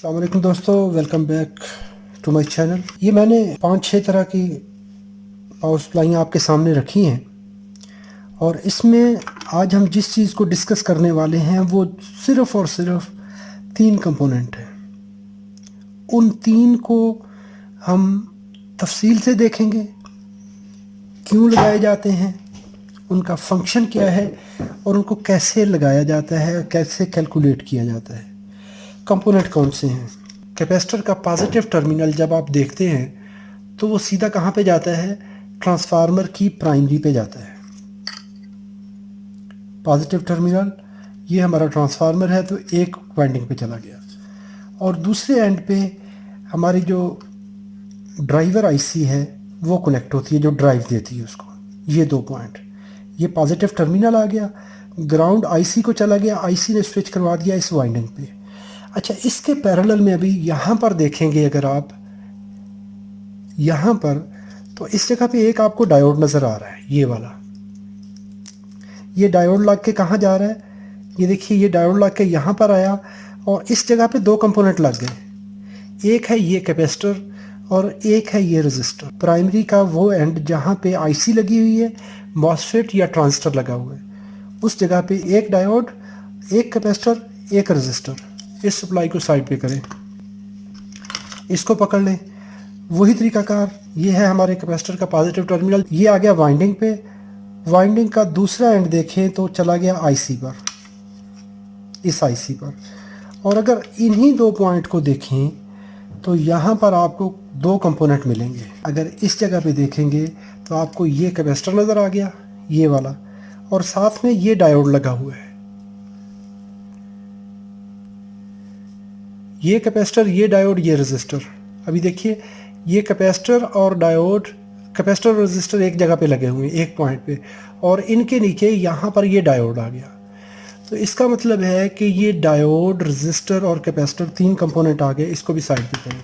अस्सलाम वालेकुम दोस्तों, welcome back to my channel. ये मैंने 5-6 तरह की पावर सप्लाइयाँ आपके सामने रखी हैं और इसमें आज हम जिस चीज़ को डिस्कस करने वाले हैं वो सिर्फ़ और सिर्फ 3 कंपोनेंट हैं। उन 3 को हम तफसील से देखेंगे, क्यों लगाए जाते हैं, उनका फंक्शन क्या है और उनको कैसे लगाया जाता है, कैसे कैलकुलेट किया जाता है। कंपोनेंट कौन से हैं? कैपेसिटर का पॉजिटिव टर्मिनल जब आप देखते हैं तो वो सीधा कहाँ पे जाता है? ट्रांसफार्मर की प्राइमरी पे जाता है। पॉजिटिव टर्मिनल ये हमारा ट्रांसफार्मर है तो एक वाइंडिंग पे चला गया और दूसरे एंड पे हमारी जो ड्राइवर आईसी है वो कनेक्ट होती है, जो ड्राइव देती है उसको। ये 2 पॉइंट, ये पॉजिटिव टर्मिनल आ गया, ग्राउंड आईसी को चला गया, आईसी ने स्विच करवा दिया इस वाइंडिंग पे। अच्छा, इसके पैरेलल में अभी यहाँ पर देखेंगे अगर आप यहाँ पर, तो इस जगह पे एक आपको डायोड नज़र आ रहा है, ये वाला। ये डायोड लग के कहाँ जा रहा है? ये देखिए, ये डायोड लग के यहाँ पर आया और इस जगह पे 2 कंपोनेंट लग गए। एक है ये कैपेसिटर और एक है ये रेजिस्टर। प्राइमरी का वो एंड जहाँ पे आईसी लगी हुई है, मॉसफेट या ट्रांजिस्टर लगा हुआ है, उस जगह पे एक डायोड, एक कैपेसिटर, एक रेजिस्टर। इस सप्लाई को साइड पे करें, इसको पकड़ लें। वही तरीकाकार, ये है हमारे कैपेसिटर का पॉजिटिव टर्मिनल, ये आ गया वाइंडिंग पे। वाइंडिंग का दूसरा एंड देखें तो चला गया आईसी पर, इस आईसी पर। और अगर इन्हीं 2 पॉइंट को देखें तो यहाँ पर आपको 2 कंपोनेंट मिलेंगे। अगर इस जगह पे देखेंगे तो आपको ये कैपेसिटर नज़र आ गया, ये वाला, और साथ में ये डायोड लगा हुआ है। ये कैपेसिटर, ये डायोड, ये रेजिस्टर। अभी देखिए, ये कैपेसिटर और डायोड, कैपेसिटर और रेजिस्टर एक जगह पे लगे हुए हैं, एक पॉइंट पे, और इनके नीचे यहाँ पर ये डायोड आ गया। तो इसका मतलब है कि ये डायोड, रेजिस्टर और कैपेसिटर 3 कंपोनेंट आ गए। इसको भी साइड पे करें।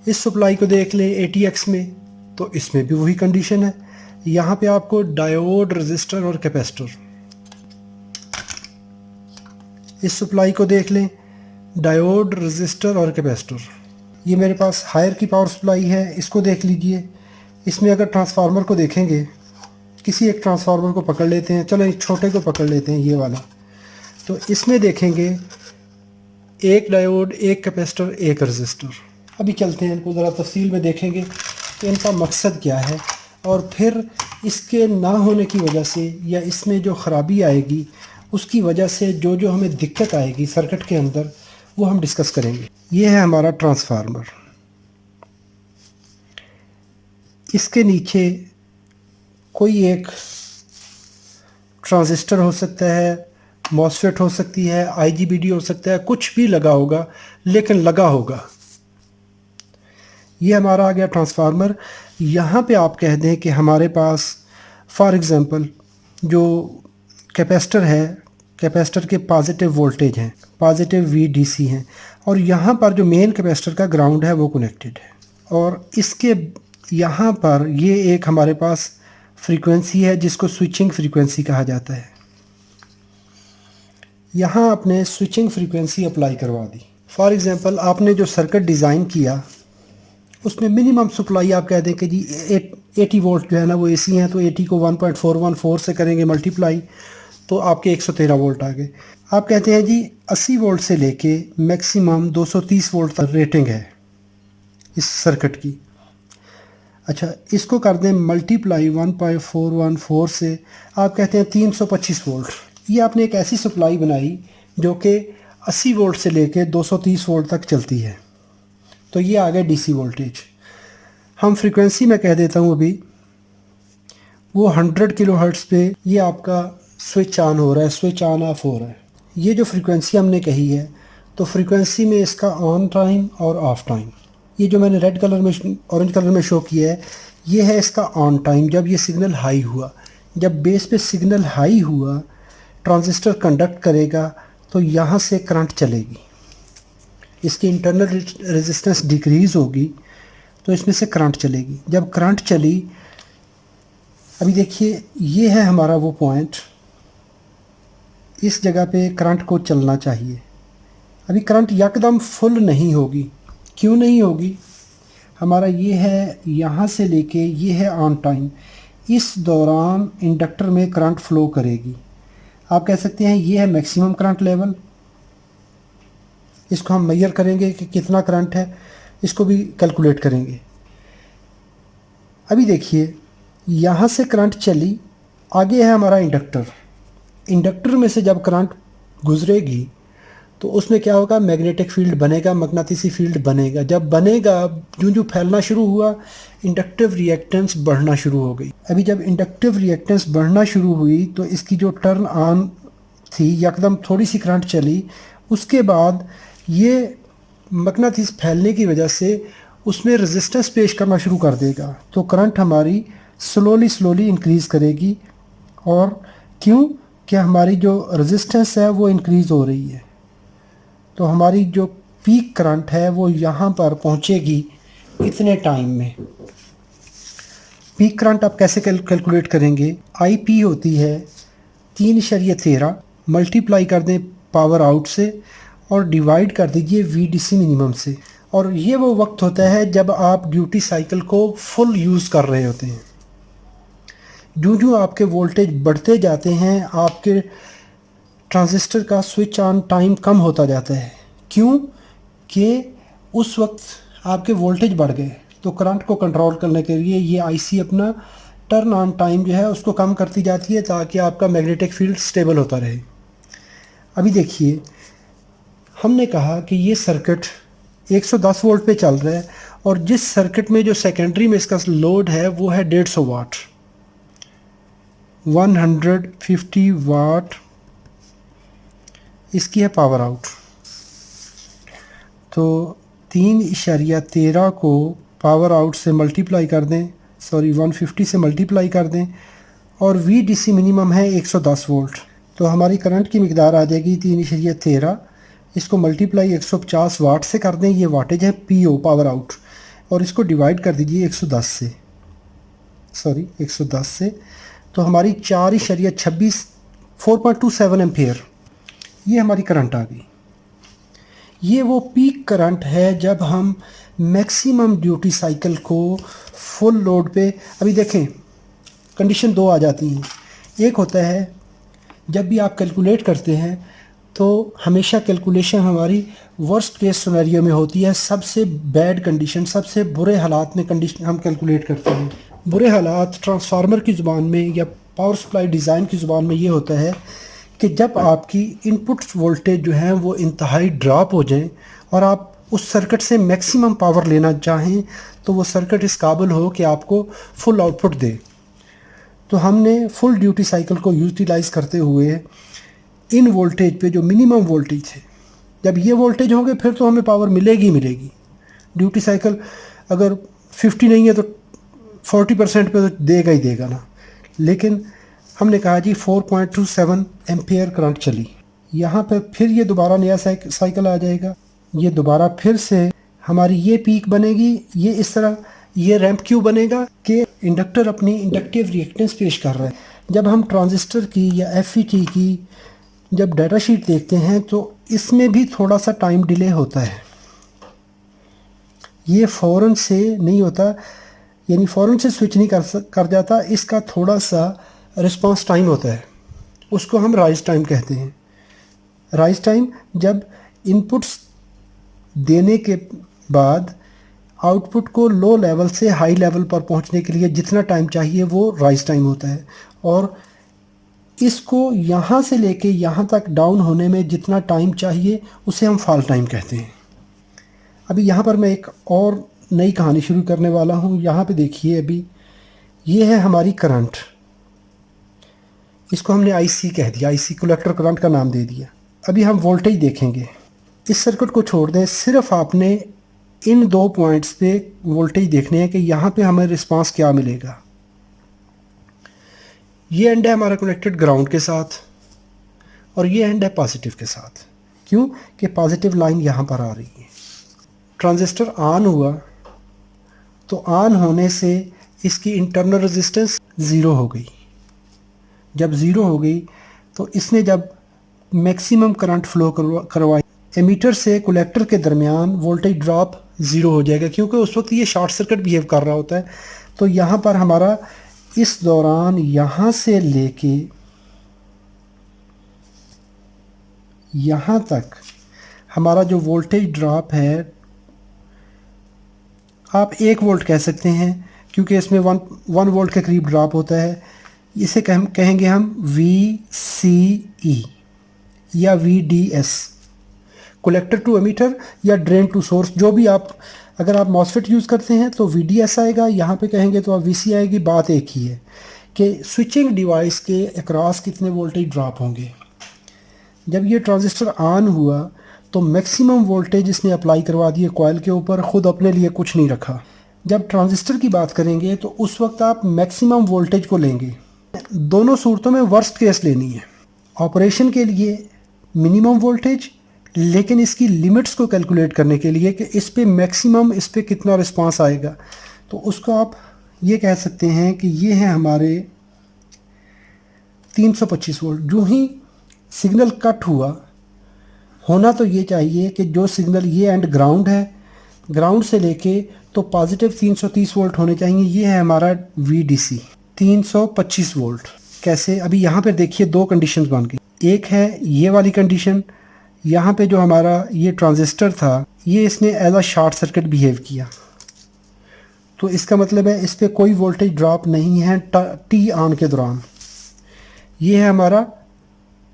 इस सप्लाई को देख लें ATX में, तो इसमें भी वही कंडीशन है। यहाँ पे आपको डायोड, रेजिस्टर और कैपेसिटर। इस सप्लाई को देख लें, डायोड, रेजिस्टर और कैपेसिटर। ये मेरे पास हायर की पावर सप्लाई है, इसको देख लीजिए। इसमें अगर ट्रांसफार्मर को देखेंगे, किसी एक ट्रांसफार्मर को पकड़ लेते हैं, चलो एक छोटे को पकड़ लेते हैं, ये वाला। तो इसमें देखेंगे एक डायोड, एक कैपेसिटर, एक रेजिस्टर। अभी चलते हैं, इनको ज़रा तफसील में देखेंगे कि इनका मकसद क्या है, और फिर इसके ना होने की वजह से या इसमें जो ख़राबी आएगी उसकी वजह से जो जो हमें दिक्कत आएगी सर्किट के अंदर, वो हम डिस्कस करेंगे। ये है हमारा ट्रांसफार्मर। इसके नीचे कोई एक ट्रांजिस्टर हो सकता है, मॉसफेट हो सकती है, IGBT हो सकता है, कुछ भी लगा होगा, लेकिन लगा होगा। ये हमारा आ गया ट्रांसफार्मर। यहाँ पे आप कह दें कि हमारे पास फॉर एग्ज़ाम्पल जो कैपेसिटर है, कैपेसिटर के पॉजिटिव वोल्टेज हैं, पॉजिटिव VDC हैं, और यहाँ पर जो मेन कैपेसिटर का ग्राउंड है वो कनेक्टेड है, और इसके यहाँ पर ये एक हमारे पास फ्रीक्वेंसी है जिसको स्विचिंग फ्रीक्वेंसी कहा जाता है। यहाँ आपने स्विचिंग फ्रीक्वेंसी अप्लाई करवा दी। फॉर एग्ज़ाम्पल आपने जो सर्किट डिज़ाइन किया उसमें मिनिमम सप्लाई आप कह दें कि जी 80 वोल्ट जो है ना वो AC हैं, तो 80 को 1.414 से करेंगे मल्टीप्लाई, तो आपके 113 वोल्ट आ गए। आप कहते हैं जी 80 वोल्ट से लेके मैक्सिमम 230 वोल्ट तक रेटिंग है इस सर्किट की। अच्छा, इसको कर दें मल्टीप्लाई 1.414 से, आप कहते हैं 325 वोल्ट। ये आपने एक ऐसी सप्लाई बनाई जो कि 80 वोल्ट से लेके 230 वोल्ट तक चलती है, तो ये आ गया DC वोल्टेज। हम फ्रीक्वेंसी में कह देता हूँ अभी, वो 100 किलोहर्ट्ज़ पे ये आपका स्विच ऑन हो रहा है, स्विच ऑन ऑफ हो रहा है। ये जो फ्रीक्वेंसी हमने कही है, तो फ्रीक्वेंसी में इसका ऑन टाइम और ऑफ टाइम, ये जो मैंने रेड कलर में, ऑरेंज कलर में शो किया है, ये है इसका ऑन टाइम, जब ये सिग्नल हाई हुआ। जब बेस पे सिग्नल हाई हुआ, ट्रांजिस्टर कंडक्ट करेगा तो यहाँ से करंट चलेगी, इसकी इंटरनल रेजिस्टेंस डिक्रीज़ होगी तो इसमें से करंट चलेगी। जब करंट चली, अभी देखिए ये है हमारा वो पॉइंट, इस जगह पे करंट को चलना चाहिए, अभी करंट यकदम फुल नहीं होगी। क्यों नहीं होगी? हमारा ये है यहाँ से लेके ये है ऑन टाइम, इस दौरान इंडक्टर में करंट फ्लो करेगी। आप कह सकते हैं ये है मैक्सिमम करंट लेवल। इसको हम मेजर करेंगे कि कितना करंट है, इसको भी कैलकुलेट करेंगे। अभी देखिए यहाँ से करंट चली, आगे है हमारा इंडक्टर। इंडक्टर में से जब करंट गुजरेगी तो उसमें क्या होगा, मैग्नेटिक फील्ड बनेगा, मकनातीसी फील्ड बनेगा। जब बनेगा, जो जो फैलना शुरू हुआ, इंडक्टिव रिएक्टेंस बढ़ना शुरू हो गई। अभी जब इंडक्टिव रिएक्टेंस बढ़ना शुरू हुई तो इसकी जो टर्न ऑन थी, यकदम थोड़ी सी करंट चली, उसके बाद ये मकनातीस फैलने की वजह से उसमें रेजिस्टेंस पेश करना शुरू कर देगा। तो करंट हमारी स्लोली इंक्रीज़ करेगी। और क्यों? कि हमारी जो रेजिस्टेंस है वो इंक्रीज़ हो रही है। तो हमारी जो पीक करंट है वो यहाँ पर पहुँचेगी इतने टाइम में। पीक करंट आप कैसे कैलकुलेट करेंगे? आई पी होती है 3.13, मल्टीप्लाई कर दें पावर आउट से और डिवाइड कर दीजिए VDC मिनिमम से। और ये वो वक्त होता है जब आप ड्यूटी साइकिल को फुल यूज़ कर रहे होते हैं। जो आपके वोल्टेज बढ़ते जाते हैं, आपके ट्रांजिस्टर का स्विच ऑन टाइम कम होता जाता है। क्यों? कि उस वक्त आपके वोल्टेज बढ़ गए, तो करंट को कंट्रोल करने के लिए ये आईसी अपना टर्न ऑन टाइम जो है उसको कम करती जाती है ताकि आपका मैग्नेटिक फील्ड स्टेबल होता रहे। अभी देखिए हमने कहा कि ये सर्किट 110 वोल्ट पे चल रहा है और जिस सर्किट में जो सेकेंडरी में इसका लोड है वो है 150 वाट, 150 वाट इसकी है पावर आउट। तो 3.13 को पावर आउट से मल्टीप्लाई कर दें, 150 से मल्टीप्लाई कर दें, और VDC मिनिमम है 110 वोल्ट। तो हमारी करंट की मिकदार आ जाएगी 3.13, इसको मल्टीप्लाई 150 वाट से कर दें, ये वाटेज है PO पावर आउट, और इसको डिवाइड कर दीजिए 110 से, तो हमारी 4.26 4.27 एम्पियर ये हमारी करंट आ गई। ये वो पीक करंट है जब हम मैक्सिमम ड्यूटी साइकिल को फुल लोड पे। अभी देखें कंडीशन दो आ जाती हैं। एक होता है जब भी आप कैलकुलेट करते हैं तो हमेशा कैलकुलेशन हमारी वर्स्ट केस सिनेरियो में होती है, सबसे बैड कंडीशन, सबसे बुरे हालात में कंडीशन हम कैलकुलेट करते हैं। बुरे हालात ट्रांसफार्मर की ज़ुबान में या पावर सप्लाई डिज़ाइन की ज़ुबान में ये होता है कि जब आपकी इनपुट वोल्टेज जो है वो इंतहाई ड्रॉप हो जाए और आप उस सर्किट से मैक्सिमम पावर लेना चाहें तो वो सर्किट इस काबिल हो कि आपको फुल आउटपुट दे। तो हमने फुल ड्यूटी साइकिल को यूटिलाइज़ करते हुए इन वोल्टेज पे जो मिनिमम वोल्टेज थे, जब ये वोल्टेज होंगे फिर तो हमें पावर मिलेगी। ड्यूटी साइकिल अगर 50 नहीं है तो 40% पे तो देगा ही देगा ना। लेकिन हमने कहा जी 4.27 एम्पियर करंट चली, यहाँ पे फिर ये दोबारा नया साइकिल आ जाएगा। ये दोबारा फिर से हमारी ये पीक बनेगी। ये इस तरह ये रैंप क्यों बनेगा कि इंडक्टर अपनी इंडक्टिव रिएक्टेंस पेश कर रहा है। जब हम ट्रांजिस्टर की या FET की जब डाटा शीट देखते हैं तो इसमें भी थोड़ा सा टाइम डिले होता है। ये फ़ौरन से नहीं होता, यानी फ़ौरन से स्विच नहीं कर जाता। इसका थोड़ा सा रिस्पांस टाइम होता है, उसको हम राइज टाइम कहते हैं। राइज टाइम जब इनपुट्स देने के बाद आउटपुट को लो लेवल से हाई लेवल पर पहुंचने के लिए जितना टाइम चाहिए वो राइज टाइम होता है, और इसको यहाँ से लेके यहाँ तक डाउन होने में जितना टाइम चाहिए उसे हम फॉल टाइम कहते हैं। अभी यहाँ पर मैं एक और नई कहानी शुरू करने वाला हूँ। यहाँ पे देखिए, अभी ये है हमारी करंट, इसको हमने IC कह दिया, IC कलेक्टर करंट का नाम दे दिया। अभी हम वोल्टेज देखेंगे। इस सर्किट को छोड़ दें, सिर्फ आपने इन दो पॉइंट्स पे वोल्टेज देखने हैं कि यहाँ पे हमें रिस्पांस क्या मिलेगा। ये एंड है हमारा कनेक्टेड ग्राउंड के साथ और ये एंड है पॉजिटिव के साथ। क्यों? कि पॉजिटिव लाइन यहाँ पर आ रही है। ट्रांजिस्टर ऑन हुआ तो ऑन होने से इसकी इंटरनल रेजिस्टेंस ज़ीरो हो गई। जब ज़ीरो हो गई तो इसने जब मैक्सिमम करंट फ्लो करवाई, एमीटर से कलेक्टर के दरमियान वोल्टेज ड्रॉप ज़ीरो हो जाएगा, क्योंकि उस वक्त ये शॉर्ट सर्किट बिहेव कर रहा होता है। तो यहाँ पर हमारा इस दौरान यहाँ से लेके यहाँ तक हमारा जो वोल्टेज ड्रॉप है, आप 1 वोल्ट कह सकते हैं, क्योंकि इसमें वन वोल्ट के करीब ड्रॉप होता है। इसे कहेंगे हम VCE या VDS, कलेक्टर टू एमीटर या ड्रेन टू सोर्स, जो भी आप, अगर आप मॉसफेट यूज़ करते हैं तो VDS आएगा, यहाँ पे कहेंगे तो आप VC आएगी। बात एक ही है कि स्विचिंग डिवाइस के अक्रॉस कितने वोल्टेज ड्रॉप होंगे। जब ये ट्रांजिस्टर ऑन हुआ तो मैक्सिमम वोल्टेज इसने अप्लाई करवा दिए कॉइल के ऊपर, ख़ुद अपने लिए कुछ नहीं रखा। जब ट्रांजिस्टर की बात करेंगे तो उस वक्त आप मैक्सिमम वोल्टेज को लेंगे। दोनों सूरतों में वर्स्ट केस लेनी है। ऑपरेशन के लिए मिनिमम वोल्टेज, लेकिन इसकी लिमिट्स को कैलकुलेट करने के लिए कि इस पे मैक्सिमम, इस पे कितना रिस्पांस आएगा, तो उसको आप ये कह सकते हैं कि ये है हमारे 325 वोल्ट। जो ही सिग्नल कट हुआ, होना तो ये चाहिए कि जो सिग्नल, ये एंड ग्राउंड है, ग्राउंड से लेके तो पॉजिटिव 330 वोल्ट होने चाहिए। ये है हमारा VDC 325 वोल्ट। कैसे? अभी यहाँ पे देखिए दो कंडीशंस बन गई। एक है ये वाली कंडीशन, यहाँ पे जो हमारा ये ट्रांजिस्टर था, ये इसने as a short circuit behave किया, तो इसका मतलब है इस पे कोई वोल्टेज ड्रॉप नहीं है टी ऑन के दौरान। ये है हमारा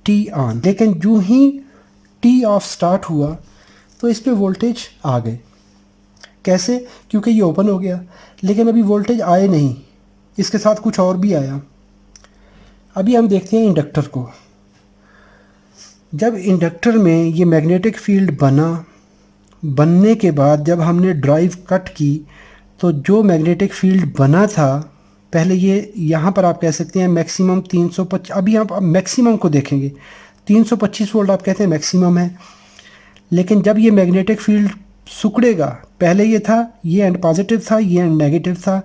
टी ऑन। लेकिन जो ही टी ऑफ स्टार्ट हुआ तो इस पे वोल्टेज आ गए। कैसे? क्योंकि ये ओपन हो गया, लेकिन अभी वोल्टेज आए नहीं, इसके साथ कुछ और भी आया। अभी हम देखते हैं इंडक्टर को। जब इंडक्टर में ये मैग्नेटिक फील्ड बनने के बाद जब हमने ड्राइव कट की, तो जो मैग्नेटिक फील्ड बना था पहले, ये यहाँ पर आप कह सकते हैं मैक्सिमम 325। अभी आप मैक्सिमम को देखेंगे, 325 वोल्ट आप कहते हैं मैक्सिमम है। लेकिन जब ये मैग्नेटिक फील्ड सिकुड़ेगा, पहले ये था, ये एंड पॉजिटिव था, ये एंड नेगेटिव था।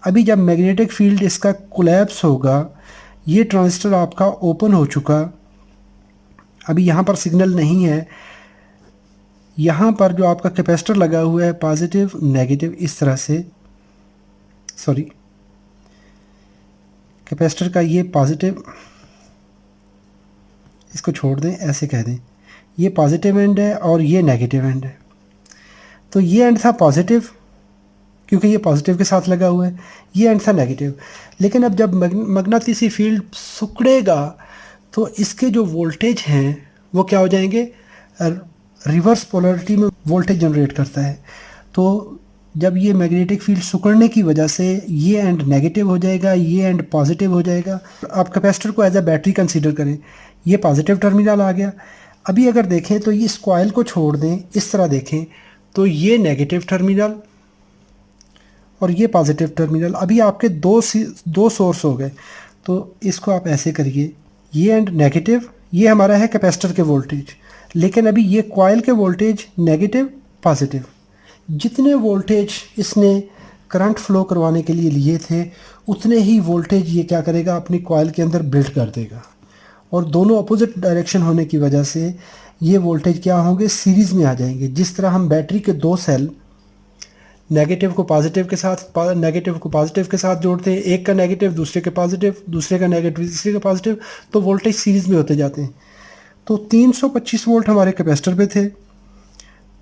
अभी जब मैग्नेटिक फील्ड इसका कोलैप्स होगा, ये ट्रांजिस्टर आपका ओपन हो चुका, अभी यहाँ पर सिग्नल नहीं है। यहाँ पर जो आपका कैपेसिटर लगा हुआ है, पॉजिटिव नेगेटिव इस तरह से, सॉरी, कैपेसिटर का ये पॉजिटिव, इसको छोड़ दें, ऐसे कह दें, ये पॉजिटिव एंड है और ये नेगेटिव एंड है। तो ये एंड था पॉजिटिव, क्योंकि ये पॉजिटिव के साथ लगा हुआ है, ये एंड था नेगेटिव। लेकिन अब जब मगनातीसी फील्ड सिकुड़ेगा तो इसके जो वोल्टेज हैं वो क्या हो जाएंगे, रिवर्स पोलैरिटी में वोल्टेज जनरेट करता है। तो जब ये मैग्नेटिक फील्ड सिकुड़ने की वजह से ये एंड नेगेटिव हो जाएगा, ये एंड पॉजिटिव हो जाएगा। आप कैपेसिटर को एज अ बैटरी कंसीडर करें, ये पॉजिटिव टर्मिनल आ गया। अभी अगर देखें तो इस कॉइल को छोड़ दें, इस तरह देखें तो ये नेगेटिव टर्मिनल और ये पॉजिटिव टर्मिनल। अभी आपके दो सोर्स हो गए। तो इसको आप ऐसे करिए, ये एंड नेगेटिव, ये हमारा है कैपेसिटर के वोल्टेज, लेकिन अभी ये कॉइल के वोल्टेज नेगेटिव पॉजिटिव। जितने वोल्टेज इसने करंट फ्लो करवाने के लिए लिए थे, उतने ही वोल्टेज ये क्या करेगा, अपनी कॉइल के अंदर बिल्ड कर देगा। और दोनों अपोजिट डायरेक्शन होने की वजह से ये वोल्टेज क्या होंगे, सीरीज़ में आ जाएंगे। जिस तरह हम बैटरी के दो सेल नेगेटिव को पॉजिटिव के साथ जोड़ते हैं, एक का नेगेटिव दूसरे के पॉजिटिव, दूसरे का नेगेटिव तीसरे का पॉजिटिव, तो वोल्टेज सीरीज़ में होते जाते हैं। तो 325 वोल्ट हमारे कैपेसिटर पे थे,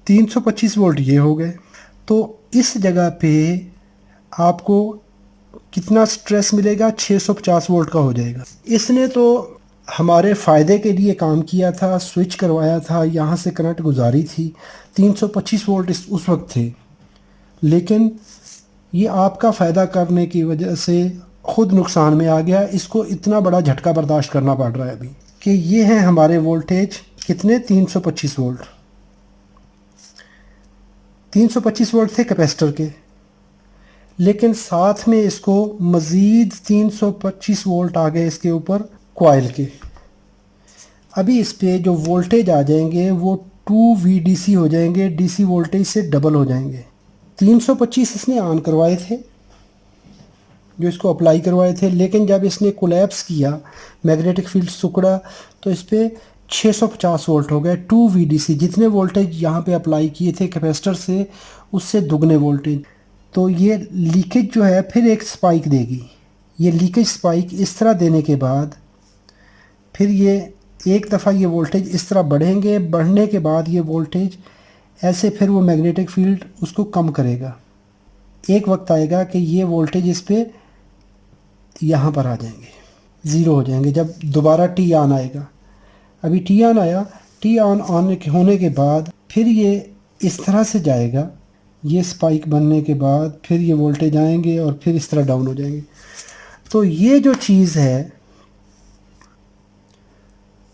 325 वोल्ट ये हो गए। तो इस जगह पे आपको कितना स्ट्रेस मिलेगा, 650 वोल्ट का हो जाएगा। इसने तो हमारे फ़ायदे के लिए काम किया था, स्विच करवाया था, यहाँ से करंट गुजारी थी, 325 वोल्ट उस वक्त थे। लेकिन ये आपका फ़ायदा करने की वजह से ख़ुद नुकसान में आ गया। इसको इतना बड़ा झटका बर्दाश्त करना पड़ रहा है अभी कि ये हैं हमारे वोल्टेज कितने, 325 वोल्ट। 325 वोल्ट थे कैपेसिटर के, लेकिन साथ में इसको मज़ीद 325 वोल्ट आ गए इसके ऊपर कॉइल के। अभी इस पे जो वोल्टेज आ जाएंगे वो 2 VDC हो जाएंगे, DC वोल्टेज से डबल हो जाएंगे। 325 इसने ऑन करवाए थे, जो इसको अप्लाई करवाए थे, लेकिन जब इसने कोलैप्स किया, मैग्नेटिक फील्ड सिकुड़ा, तो इस पे 650 वोल्ट हो गए 2 VDC। जितने वोल्टेज यहाँ पे अप्लाई किए थे कैपेसिटर से उससे दुगने वोल्टेज। तो ये लीकेज जो है फिर एक स्पाइक देगी। ये लीकेज स्पाइक इस तरह देने के बाद फिर ये एक दफ़ा ये वोल्टेज इस तरह बढ़ेंगे, बढ़ने के बाद ये वोल्टेज ऐसे फिर वो मैग्नेटिक फील्ड उसको कम करेगा। एक वक्त आएगा कि ये वोल्टेज इस पे यहाँ पर आ जाएंगे, ज़ीरो हो जाएंगे जब दोबारा टी ऑन आएगा। अभी टी ऑन आया, टी ऑन होने के बाद फिर ये इस तरह से जाएगा, ये स्पाइक बनने के बाद फिर ये वोल्टेज आएंगे और फिर इस तरह डाउन हो जाएंगे। तो ये जो चीज़ है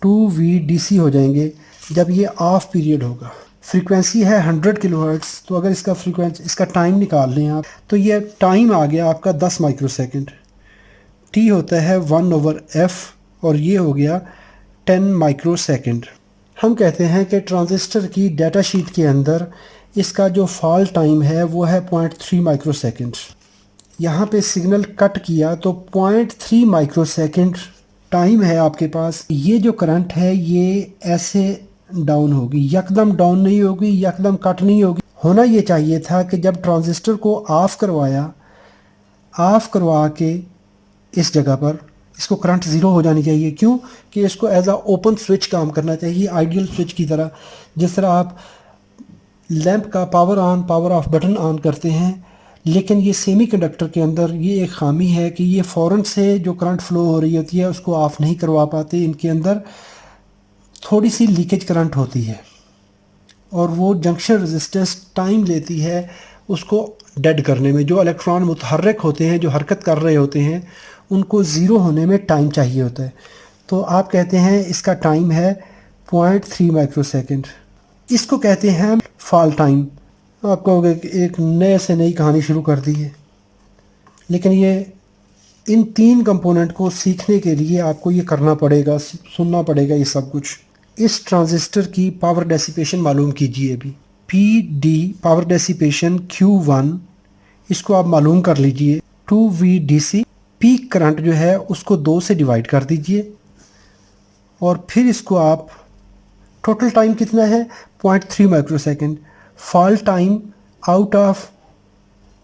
2 VDC हो जाएंगे जब ये ऑफ पीरियड होगा। फ्रीक्वेंसी है 100 किलोहर्ट्ज़। तो अगर इसका टाइम निकाल लें आप, तो ये टाइम आ गया आपका 10 माइक्रोसेकंड। टी होता है 1/f और ये हो गया 10 माइक्रोसेकंड। हम कहते हैं कि ट्रांजिस्टर की डाटा शीट के अंदर इसका जो फॉल टाइम है वो है 0.3 माइक्रोसेकंड। यहाँ पे सिग्नल कट किया तो 0.3 माइक्रोसेकंड टाइम है आपके पास। ये जो करंट है ये ऐसे डाउन होगी, यकदम डाउन नहीं होगी, यकदम कट नहीं होगी। होना ये चाहिए था कि जब ट्रांजिस्टर को ऑफ़ करवा के इस जगह पर इसको करंट ज़ीरो हो जानी चाहिए। क्यों कि इसको एज आ ओपन स्विच काम करना चाहिए, आइडियल स्विच की तरह। जिस तरह आप लैंप का power on power off button on करते हैं। लेकिन ये सेमीकंडक्टर के अंदर ये एक ख़ामी है कि ये फ़ौरन से जो करंट फ़्लो हो रही होती है उसको ऑफ़ नहीं करवा पाते। इनके अंदर थोड़ी सी लीकेज करंट होती है और वो जंक्शन रेजिस्टेंस टाइम लेती है उसको डेड करने में। जो इलेक्ट्रॉन मुतहर्रिक होते हैं, जो हरकत कर रहे होते हैं, उनको ज़ीरो होने में टाइम चाहिए होता है। तो आप कहते हैं इसका टाइम है 0.3 माइक्रोसेकंड। इसको कहते हैं फॉल टाइम। आप कहोगे एक नए से नई कहानी शुरू कर दी है, लेकिन ये इन 3 कंपोनेंट को सीखने के लिए आपको ये करना पड़ेगा, सुनना पड़ेगा ये सब कुछ। इस ट्रांजिस्टर की पावर डेसिपेशन मालूम कीजिए। अभी PD पावर डेसिपेशन Q1 इसको आप मालूम कर लीजिए। 2 VDC पीक करंट जो है उसको 2 से डिवाइड कर दीजिए और फिर इसको आप टोटल टाइम कितना है 0.3 microsecond. Fall time out of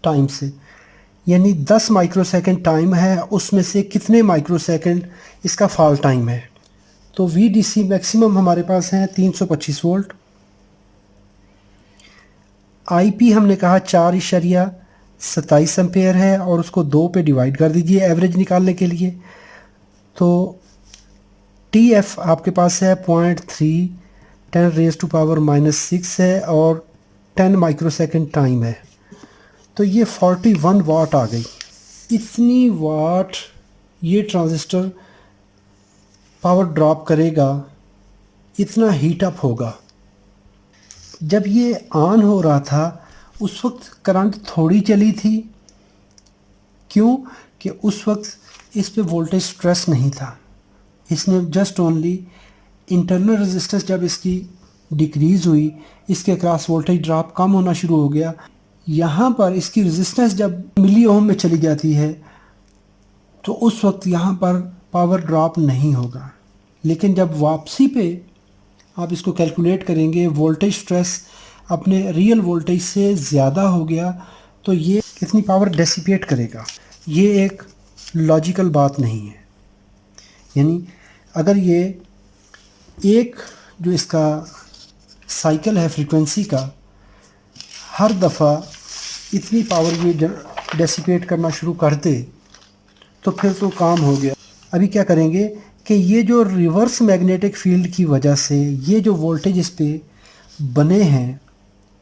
time से, यानी 10 माइक्रोसेकंड टाइम है, उसमें से कितने माइक्रोसेकंड इसका फॉल टाइम है। तो VDC मैक्सिमम हमारे पास है 325 वोल्ट। IP हमने कहा 4.27 एम्पेयर है और उसको 2 पे डिवाइड कर दीजिए एवरेज निकालने के लिए। तो TF आपके पास है 0.3 10⁻⁻⁻6 है और 10 माइक्रोसेकंड टाइम है। तो ये 41 वाट आ गई। इतनी वाट ये ट्रांजिस्टर पावर ड्रॉप करेगा, इतना हीट अप होगा। जब ये ऑन हो रहा था उस वक्त करंट थोड़ी चली थी। क्यों कि उस वक्त इस पे वोल्टेज स्ट्रेस नहीं था। इसने जस्ट ओनली इंटरनल रेजिस्टेंस जब इसकी डिक्रीज़ हुई, इसके क्रॉस वोल्टेज ड्रॉप कम होना शुरू हो गया। यहाँ पर इसकी रेजिस्टेंस जब मिली ओम में चली जाती है तो उस वक्त यहाँ पर पावर ड्रॉप नहीं होगा। लेकिन जब वापसी पे आप इसको कैलकुलेट करेंगे, वोल्टेज स्ट्रेस अपने रियल वोल्टेज से ज़्यादा हो गया तो ये कितनी पावर डेसिपेट करेगा। ये एक लॉजिकल बात नहीं है। यानी अगर ये एक जो इसका साइकिल है फ्रीक्वेंसी का, हर दफ़ा इतनी पावर ये डेसिपेट करना शुरू कर दे तो फिर तो काम हो गया। अभी क्या करेंगे कि ये जो रिवर्स मैग्नेटिक फील्ड की वजह से ये जो वोल्टेज इस पे बने हैं,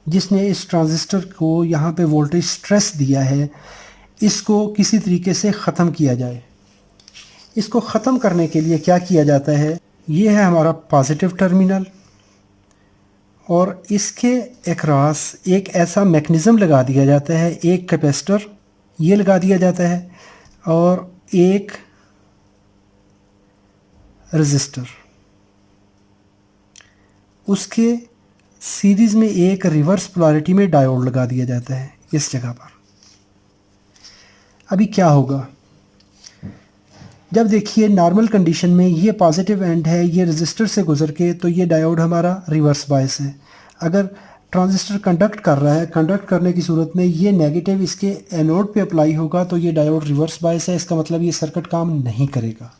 जिसने इस ट्रांजिस्टर को यहाँ पे वोल्टेज स्ट्रेस दिया है, इसको किसी तरीके से ख़त्म किया जाए। इसको ख़त्म करने के लिए क्या किया जाता है, ये है हमारा पॉजिटिव टर्मिनल और इसके अक्रॉस एक ऐसा मैकेनिज़्म लगा दिया जाता है, एक कैपेसिटर ये लगा दिया जाता है और एक रेजिस्टर। उसके सीरीज़ में एक रिवर्स पोलैरिटी में डायोड लगा दिया जाता है इस जगह पर। अभी क्या होगा, जब देखिए नॉर्मल कंडीशन में ये पॉजिटिव एंड है, ये रजिस्टर से गुजर के, तो ये डायोड हमारा रिवर्स बायस है। अगर ट्रांजिस्टर कंडक्ट कर रहा है, कंडक्ट करने की सूरत में ये नेगेटिव इसके एनोड पे अप्लाई होगा, तो ये डायोड रिवर्स बायस है। इसका मतलब ये सर्किट काम नहीं करेगा।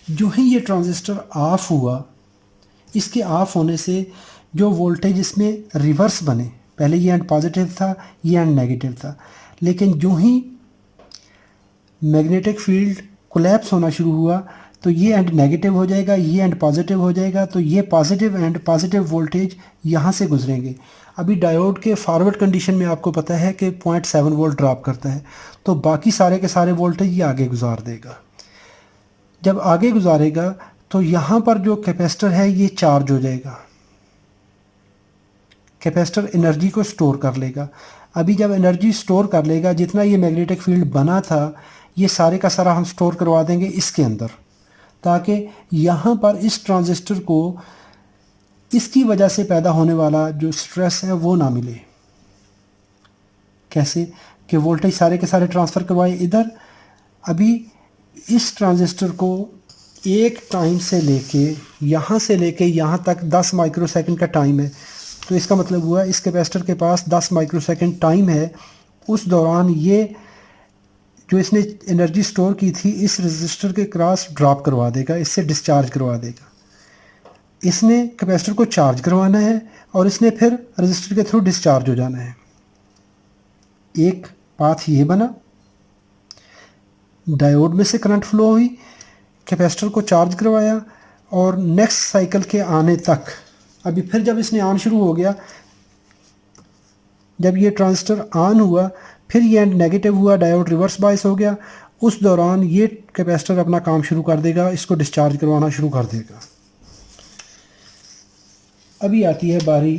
जो ही ये ट्रांजिस्टर ऑफ हुआ, इसके ऑफ होने से जो वोल्टेज इसमें रिवर्स बने, पहले ये एंड पॉजिटिव था, ये एंड नेगेटिव था, लेकिन जो ही मैग्नेटिक फील्ड कोलैप्स होना शुरू हुआ तो ये एंड नेगेटिव हो जाएगा, ये एंड पॉजिटिव हो जाएगा, तो ये पॉजिटिव एंड पॉजिटिव वोल्टेज यहाँ से गुजरेंगे। अभी डायोड के फॉरवर्ड कंडीशन में आपको पता है कि 0.7 वोल्ट ड्रॉप करता है, तो बाकी सारे के सारे वोल्टेज ये आगे गुजार देगा। जब आगे गुजारेगा तो यहाँ पर जो कैपेसिटर है ये चार्ज हो जाएगा, कैपेसिटर एनर्जी को स्टोर कर लेगा। अभी जब एनर्जी स्टोर कर लेगा, जितना ये मैग्नेटिक फील्ड बना था ये सारे का सारा हम स्टोर करवा देंगे इसके अंदर, ताकि यहाँ पर इस ट्रांजिस्टर को इसकी वजह से पैदा होने वाला जो स्ट्रेस है वो ना मिले। कैसे कि वोल्टेज सारे के सारे ट्रांसफ़र करवाए इधर। अभी इस ट्रांजिस्टर को एक टाइम से लेके यहाँ तक 10 माइक्रोसेकंड का टाइम है, तो इसका मतलब हुआ इस कैपेसिटर के पास 10 माइक्रोसेकंड टाइम है। उस दौरान ये जो इसने एनर्जी स्टोर की थी इस रजिस्टर के क्रॉस ड्रॉप करवा देगा, इससे डिस्चार्ज करवा देगा। इसने कैपेसिटर को चार्ज करवाना है और इसने फिर रजिस्टर के थ्रू डिस्चार्ज हो जाना है। एक पाथ ये बना, डायोड में से करंट फ्लो हुई, कैपेसिटर को चार्ज करवाया, और नेक्स्ट साइकिल के आने तक अभी फिर जब इसने ऑन शुरू हो गया, जब ये ट्रांजिस्टर ऑन हुआ फिर ये एंड नेगेटिव हुआ, डायोड रिवर्स बायस हो गया। उस दौरान ये कैपेसिटर अपना काम शुरू कर देगा, इसको डिस्चार्ज करवाना शुरू कर देगा। अभी आती है बारी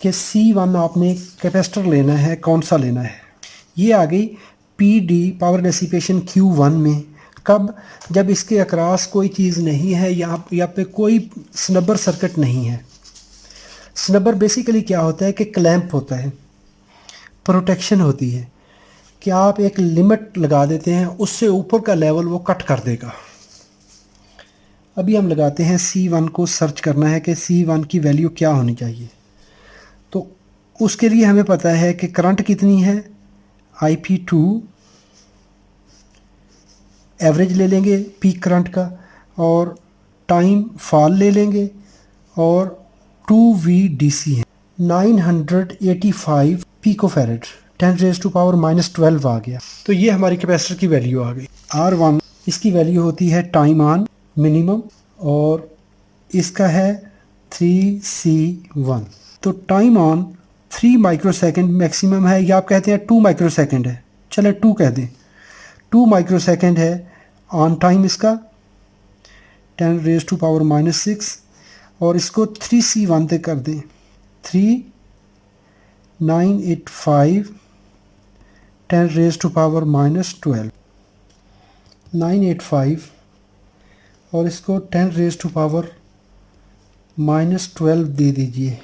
कि C1 आपने कैपेसिटर लेना है, कौन सा लेना है। ये आ गई PD पावर डेसिपेशन Q1 में। कब? जब इसके अक्रॉस कोई चीज़ नहीं है, यहाँ पे कोई स्नबर सर्किट नहीं है। स्नबर बेसिकली क्या होता है कि क्लैंप होता है, प्रोटेक्शन होती है कि आप एक लिमिट लगा देते हैं, उससे ऊपर का लेवल वो कट कर देगा। अभी हम लगाते हैं C1 को, सर्च करना है कि C1 की वैल्यू क्या होनी चाहिए। तो उसके लिए हमें पता है कि करंट कितनी है, IP2 एवरेज ले लेंगे पीक करंट का, और टाइम फॉल ले लेंगे, और 2VDC है 985 पिकोफैरेड, 10⁻⁻12 आ गया। तो ये हमारी कैपेसिटर की वैल्यू आ गई। R1 इसकी वैल्यू होती है टाइम ऑन मिनिमम, और इसका है 3C1। तो टाइम ऑन 3 माइक्रोसेकंड मैक्सिमम है, या आप कहते हैं 2 माइक्रोसेकंड है, चले 2 कह दें, 2 माइक्रोसेकंड है ऑन टाइम इसका, 10⁻⁻6, और इसको 3C1 तक कर दें, 3985 10⁻⁻12, 985 और इसको 10⁻⁻12 दे दीजिए।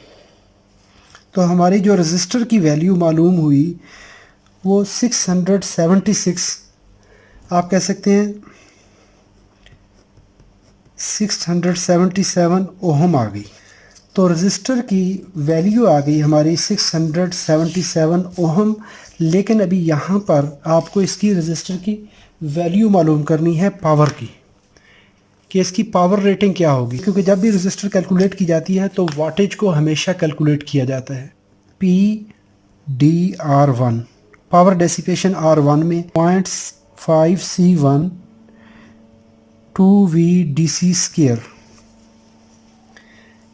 तो हमारी जो रजिस्टर की वैल्यू मालूम हुई वो 676, आप कह सकते हैं 677 ओहम आ गई। तो रजिस्टर की वैल्यू आ गई हमारी 677 ओहम। लेकिन अभी यहाँ पर आपको इसकी रजिस्टर की वैल्यू मालूम करनी है पावर की, कि इसकी पावर रेटिंग क्या होगी, क्योंकि जब भी रजिस्टर कैलकुलेट की जाती है तो वाटेज को हमेशा कैलकुलेट किया जाता है। PDR1 पावर डेसिपेशन R1 में 0.5C1 2VDC स्क्वायर,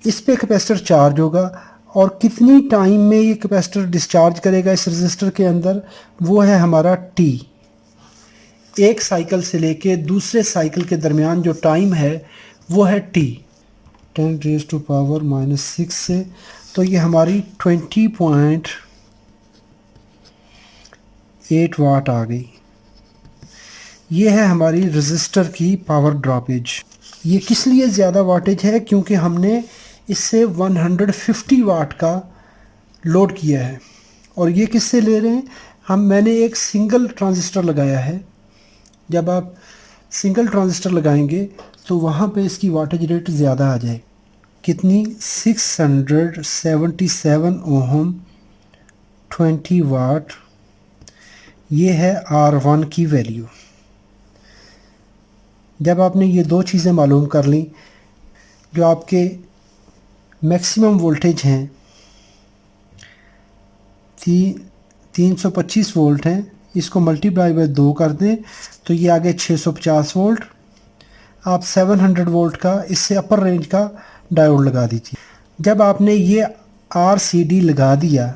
इस पे कैपेसिटर चार्ज होगा, और कितनी टाइम में ये कैपेसिटर डिस्चार्ज करेगा इस रजिस्टर के अंदर, वो है हमारा T। एक साइकिल से लेके दूसरे साइकिल के दरमियान जो टाइम है वो है T, 10⁻⁻6 से। तो ये हमारी 20.8 वाट आ गई। ये है हमारी रजिस्टर की पावर ड्रॉपेज। ये किस लिए ज़्यादा वाटेज है, क्योंकि हमने इससे 150 वाट का लोड किया है। और ये किससे ले रहे हैं हम, मैंने एक सिंगल ट्रांजिस्टर लगाया है जब आप सिंगल ट्रांजिस्टर लगाएंगे तो वहाँ पे इसकी वाटेज रेट ज़्यादा आ जाए। कितनी? 677 ओहम 20 वाट, ये है R1 की वैल्यू। जब आपने ये दो चीज़ें मालूम कर ली, जो आपके मैक्सिमम वोल्टेज हैं 325 वोल्ट हैं, इसको मल्टीप्लाई बाय 2 कर दें तो ये आ गए 650 वोल्ट। आप 700 वोल्ट का इससे अपर रेंज का डायोड लगा दीजिए। जब आपने ये RCD लगा दिया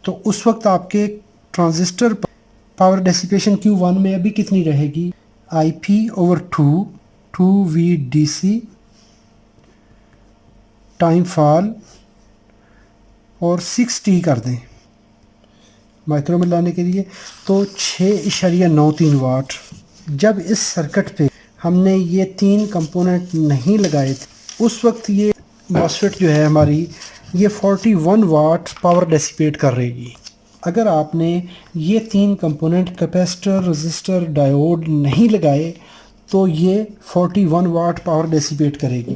तो उस वक्त आपके ट्रांजिस्टर पर पावर डेसिपेशन Q1 में अभी कितनी रहेगी? IP/2 2VDC टाइम फॉल और 6T कर दें माइक्रो में लाने के लिए, तो 6.93 वाट। जब इस सर्किट पे हमने ये 3 कंपोनेंट नहीं लगाए थे उस वक्त ये मॉसफेट जो है हमारी ये 41 वाट पावर डेसिपेट कर रहेगी। अगर आपने ये 3 कंपोनेंट कैपेसिटर, रेजिस्टर, डायोड नहीं लगाए तो ये 41 वाट पावर डेसिपेट करेगी।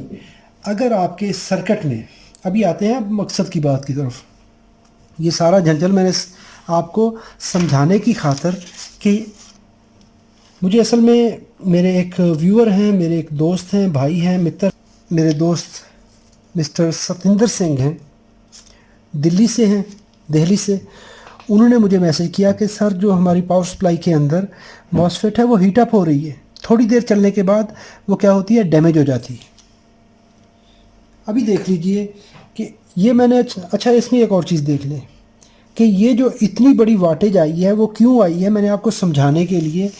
अगर आपके सर्किट में, अभी आते हैं मकसद की बात की तरफ, ये सारा झंझल मैंने आपको समझाने की खातिर कि मुझे असल में मेरे एक व्यूअर हैं, मेरे एक दोस्त हैं, भाई हैं, मित्र, मेरे दोस्त मिस्टर सतिंदर सिंह हैं, दिल्ली से हैं, दिल्ली से। उन्होंने मुझे मैसेज किया कि सर जो हमारी पावर सप्लाई के अंदर मॉसफेट है वो हीट अप हो रही है, थोड़ी देर चलने के बाद वो क्या होती है, डैमेज हो जाती है। अभी देख लीजिए कि ये मैंने, अच्छा इसमें एक और चीज़ देख लें कि ये जो इतनी बड़ी वाटेज आई है वो क्यों आई है, मैंने आपको समझाने के लिए।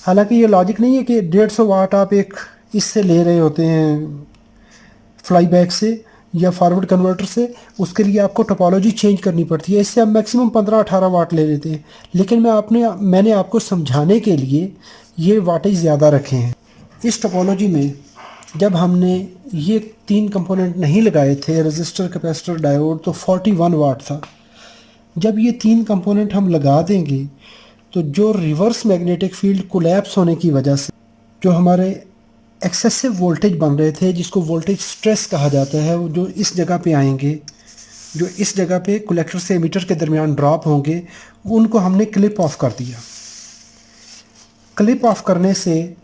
हालांकि ये लॉजिक नहीं है कि 150 वाट आप एक इससे ले रहे होते हैं फ्लाई बैक से या फॉरवर्ड कन्वर्टर से, उसके लिए आपको टोपोलॉजी चेंज करनी पड़ती है। इससे आप मैक्सिमम 15-18 वाट ले लेते हैं, लेकिन मैंने आपको समझाने के लिए ये वाटेज ज़्यादा रखे हैं। इस टोपोलॉजी में जब हमने ये 3 कंपोनेंट नहीं लगाए थे, रजिस्टर, कैपेसिटर, डायोड, तो 41 वाट था। जब ये 3 कंपोनेंट हम लगा देंगे तो जो रिवर्स मैग्नेटिक फील्ड कोलैप्स होने की वजह से जो हमारे एक्सेसिव वोल्टेज बन रहे थे, जिसको वोल्टेज स्ट्रेस कहा जाता है, वो जो इस जगह पे आएंगे, जो इस जगह पे कलेक्टर से एमीटर के दरमियान ड्रॉप होंगे, उनको हमने क्लिप ऑफ कर दिया। क्लिप ऑफ करने से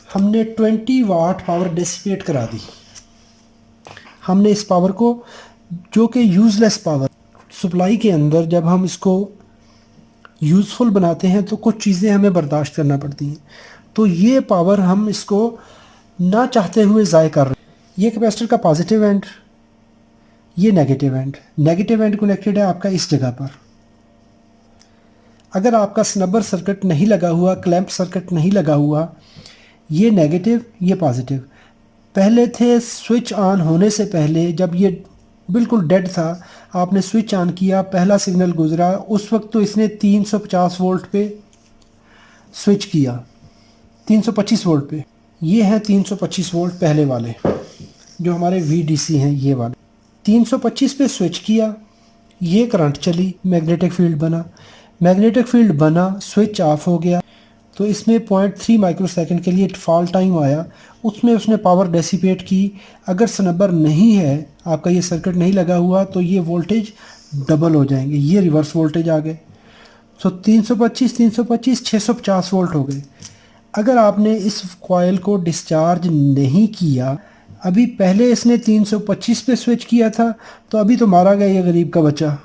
हमने 20 वाट पावर डिसिपेट करा दी। हमने इस पावर को, जो कि यूज़लेस पावर सप्लाई के अंदर जब हम इसको यूज़फुल बनाते हैं तो कुछ चीज़ें हमें बर्दाश्त करना पड़ती हैं, तो ये पावर हम इसको ना चाहते हुए ज़ाय कर रहे हैं। ये कैपेसिटर का पॉजिटिव एंड, ये negative and, negative and connected है आपका इस जगह पर। अगर आपका स्नबर सर्किट नहीं लगा हुआ, क्लैंप सर्किट नहीं लगा हुआ, ये नेगेटिव, ये पॉजिटिव पहले थे। स्विच ऑन होने से पहले जब ये बिल्कुल डेड था, आपने स्विच ऑन किया, पहला सिग्नल गुजरा, उस वक्त तो इसने 350 वोल्ट पे स्विच किया, 325 वोल्ट पे। ये हैं 325 वोल्ट पहले वाले जो हमारे VDC हैं, ये वाले 325 पे स्विच किया, ये करंट चली, मैग्नेटिक फील्ड बना, मैग्नेटिक फील्ड बना, स्विच ऑफ हो गया, तो इसमें 0.3 माइक्रोसेकंड के लिए फॉल टाइम आया, उसमें उसने पावर डेसिपेट की। अगर स्नबर नहीं है, आपका ये सर्किट नहीं लगा हुआ, तो ये वोल्टेज डबल हो जाएंगे, ये रिवर्स वोल्टेज आ गए। सो 325 325 650 वोल्ट हो गए। अगर आपने इस कॉइल को डिस्चार्ज नहीं किया, अभी पहले इसने 325 पे स्विच किया था, तो अभी तो मारा गया ये गरीब का बच्चा।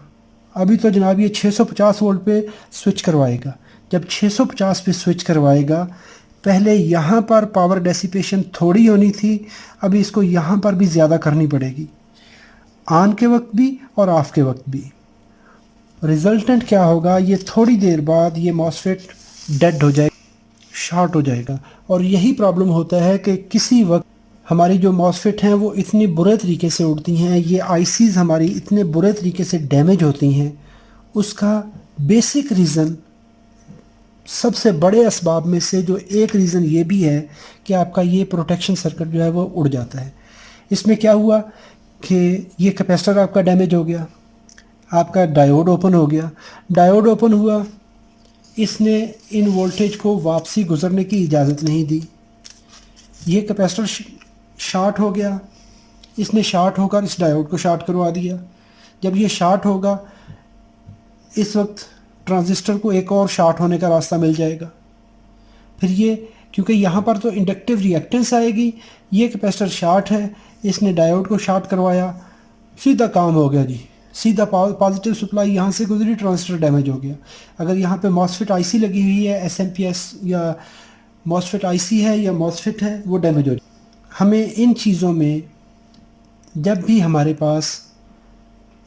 अभी तो जनाब ये 650 वोल्ट पे स्विच करवाएगा। जब 650 पे स्विच करवाएगा, पहले यहाँ पर पावर डेसिपेशन थोड़ी होनी थी, अभी इसको यहाँ पर भी ज़्यादा करनी पड़ेगी, ऑन के वक्त भी और ऑफ के वक्त भी। रिजल्टेंट क्या होगा, ये थोड़ी देर बाद ये मॉसफेट डेड हो जाएगा, शॉर्ट हो जाएगा। और यही प्रॉब्लम होता है कि किसी वक्त हमारी जो मॉसफेट हैं वो इतनी बुरे तरीके से उड़ती हैं, ये आईसीज़ हमारी इतने बुरे तरीके से डैमेज होती हैं। उसका बेसिक रीज़न, सबसे बड़े असबाब में से जो एक रीज़न ये भी है कि आपका ये प्रोटेक्शन सर्किट जो है वो उड़ जाता है। इसमें क्या हुआ कि ये कैपेसिटर आपका डैमेज हो गया, आपका डायोड ओपन हो गया, डायोड ओपन हुआ, इसने इन वोल्टेज को वापसी गुजरने की इजाज़त नहीं दी। ये कैपेसिटर शार्ट हो गया, इसने शार्ट होकर इस डायोड को शार्ट करवा दिया। जब ये शार्ट होगा, इस वक्त ट्रांजिस्टर को एक और शार्ट होने का रास्ता मिल जाएगा। फिर ये, क्योंकि यहाँ पर तो इंडक्टिव रिएक्टेंस आएगी, ये कैपेसिटर शार्ट है, इसने डायोड को शार्ट करवाया, सीधा काम हो गया जी, सीधा पॉजिटिव सप्लाई यहाँ से गुजरी, ट्रांजिस्टर डैमेज हो गया। अगर यहाँ पे मॉसफेट आईसी लगी हुई है, एसएमपीएस या मॉसफेट आईसी है या मॉसफेट है, वो डैमेज हो जाए। हमें इन चीज़ों में जब भी हमारे पास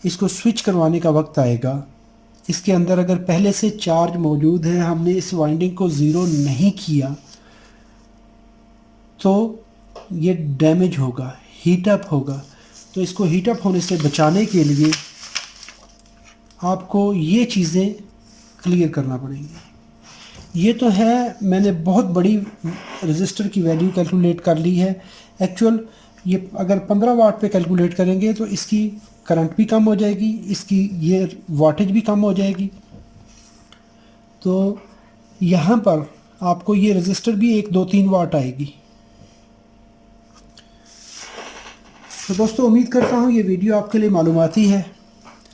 इसको स्विच करवाने का वक्त आएगा, इसके अंदर अगर पहले से चार्ज मौजूद है, हमने इस वाइंडिंग को ज़ीरो नहीं किया, तो ये डैमेज होगा, हीट अप होगा। तो इसको हीट अप होने से बचाने के लिए आपको ये चीज़ें क्लियर करना पड़ेंगी। ये तो है, मैंने बहुत बड़ी रजिस्टर की वैल्यू कैलकुलेट कर ली है। एक्चुअल ये अगर 15 वाट पे कैलकुलेट करेंगे तो इसकी करंट भी कम हो जाएगी, इसकी ये वाटेज भी कम हो जाएगी। तो यहाँ पर आपको ये रजिस्टर भी 1, 2, 3 वाट आएगी। तो दोस्तों, उम्मीद करता हूँ ये वीडियो आपके लिए मालूमाती है।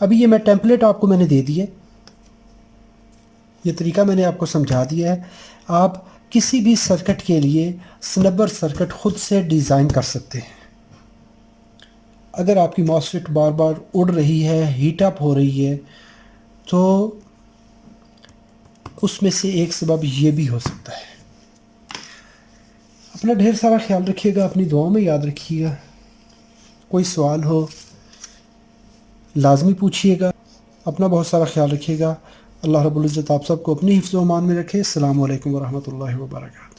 अभी ये मैं टेम्पलेट आपको मैंने दे दिया, ये तरीका मैंने आपको समझा दिया है। आप किसी भी सर्किट के लिए स्नबर सर्किट खुद से डिज़ाइन कर सकते हैं। अगर आपकी मॉसफेट बार बार उड़ रही है, हीट अप हो रही है, तो उसमें से एक सबब ये भी हो सकता है। अपना ढेर सारा ख्याल रखिएगा, अपनी दुआओं में याद रखिएगा। कोई सवाल हो लाजमी पूछिएगा। अपना बहुत सारा ख्याल रखिएगा। अल्लाह रब्बुल इज़्ज़त आप सबको अपनी हिफ्ज़ व अमान में रखे। अस्सलामु अलैकुम व रहमतुल्लाहि व बरकातहू।